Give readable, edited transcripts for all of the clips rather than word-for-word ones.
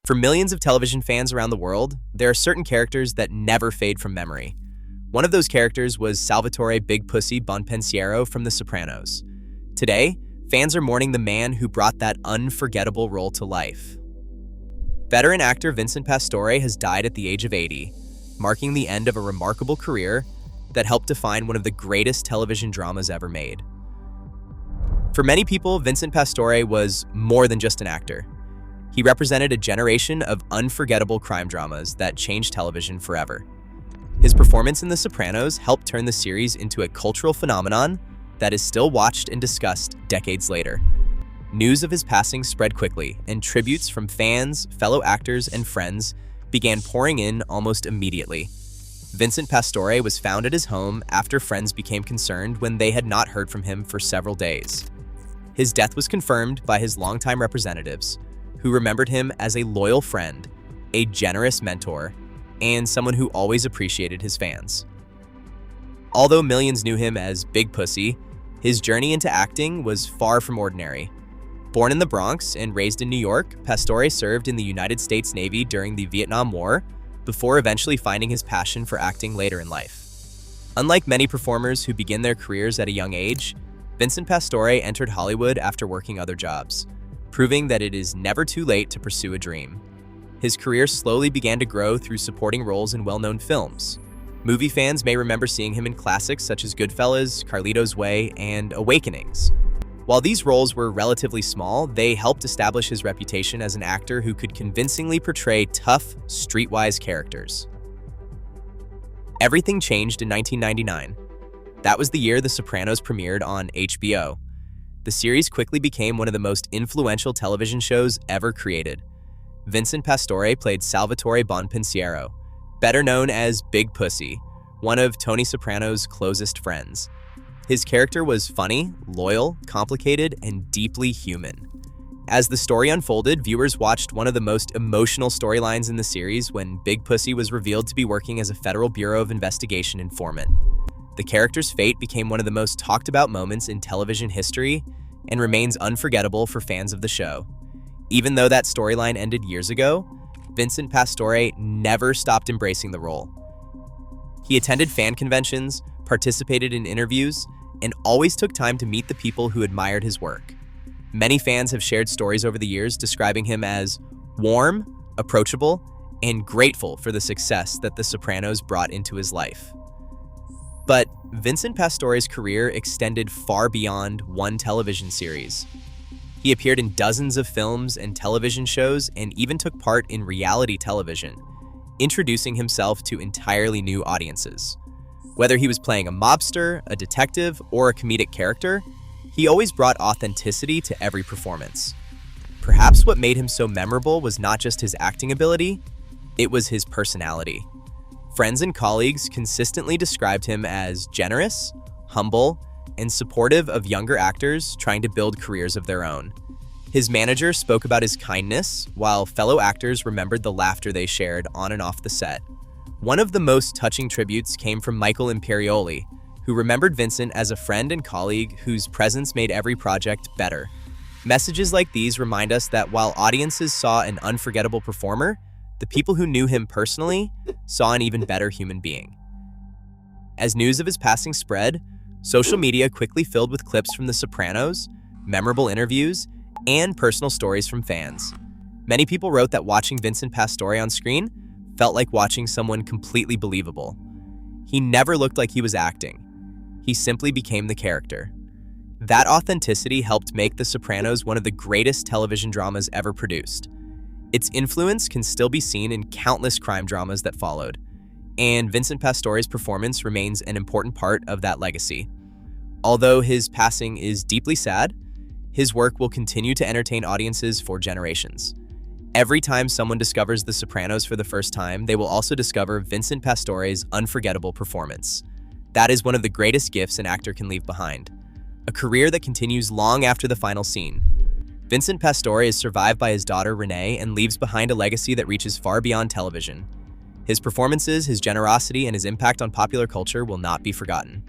For millions of television fans around the world, there are certain characters that never fade from memory. One of those characters was Salvatore Big Pussy Bonpensiero from The Sopranos. Today, fans are mourning the man who brought that unforgettable role to life. Veteran actor Vincent Pastore has died at the age of 80, marking the end of a remarkable career that helped define one of the greatest television dramas ever made. For many people, Vincent Pastore was more than just an actor. He represented a generation of unforgettable crime dramas that changed television forever. His performance in The Sopranos helped turn the series into a cultural phenomenon that is still watched and discussed decades later. News of his passing spread quickly, and tributes from fans, fellow actors, and friends began pouring in almost immediately. Vincent Pastore was found at his home after friends became concerned when they had not heard from him for several days. His death was confirmed by his longtime representatives, who remembered him as a loyal friend, a generous mentor, and someone who always appreciated his fans. Although millions knew him as Big Pussy, his journey into acting was far from ordinary. Born in the Bronx and raised in New York, Pastore served in the United States Navy during the Vietnam War, before eventually finding his passion for acting later in life. Unlike many performers who begin their careers at a young age, Vincent Pastore entered Hollywood after working other jobs, proving that it is never too late to pursue a dream. His career slowly began to grow through supporting roles in well-known films. Movie fans may remember seeing him in classics such as Goodfellas, Carlito's Way, and Awakenings. While these roles were relatively small, they helped establish his reputation as an actor who could convincingly portray tough, streetwise characters. Everything changed in 1999. That was the year The Sopranos premiered on HBO. The series quickly became one of the most influential television shows ever created. Vincent Pastore played Salvatore Bonpensiero, better known as Big Pussy, one of Tony Soprano's closest friends. His character was funny, loyal, complicated, and deeply human. As the story unfolded, viewers watched one of the most emotional storylines in the series when Big Pussy was revealed to be working as a Federal Bureau of Investigation informant. The character's fate became one of the most talked about moments in television history and remains unforgettable for fans of the show. Even though that storyline ended years ago, Vincent Pastore never stopped embracing the role. He attended fan conventions, participated in interviews, and always took time to meet the people who admired his work. Many fans have shared stories over the years describing him as warm, approachable, and grateful for the success that The Sopranos brought into his life. But Vincent Pastore's career extended far beyond one television series. He appeared in dozens of films and television shows and even took part in reality television, introducing himself to entirely new audiences. Whether he was playing a mobster, a detective, or a comedic character, he always brought authenticity to every performance. Perhaps what made him so memorable was not just his acting ability, it was his personality. Friends and colleagues consistently described him as generous, humble, and supportive of younger actors trying to build careers of their own. His manager spoke about his kindness, while fellow actors remembered the laughter they shared on and off the set. One of the most touching tributes came from Michael Imperioli, who remembered Vincent as a friend and colleague whose presence made every project better. Messages like these remind us that while audiences saw an unforgettable performer, the people who knew him personally saw an even better human being. As news of his passing spread, social media quickly filled with clips from The Sopranos, memorable interviews, and personal stories from fans. Many people wrote that watching Vincent Pastore on screen felt like watching someone completely believable. He never looked like he was acting. He simply became the character. That authenticity helped make The Sopranos one of the greatest television dramas ever produced. Its influence can still be seen in countless crime dramas that followed, and Vincent Pastore's performance remains an important part of that legacy. Although his passing is deeply sad, his work will continue to entertain audiences for generations. Every time someone discovers The Sopranos for the first time, they will also discover Vincent Pastore's unforgettable performance. That is one of the greatest gifts an actor can leave behind, a career that continues long after the final scene. Vincent Pastore is survived by his daughter Renee and leaves behind a legacy that reaches far beyond television. His performances, his generosity, and his impact on popular culture will not be forgotten.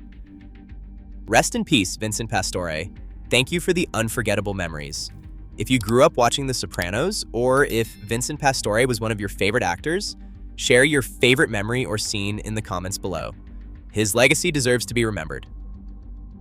Rest in peace, Vincent Pastore. Thank you for the unforgettable memories. If you grew up watching The Sopranos, or if Vincent Pastore was one of your favorite actors, share your favorite memory or scene in the comments below. His legacy deserves to be remembered.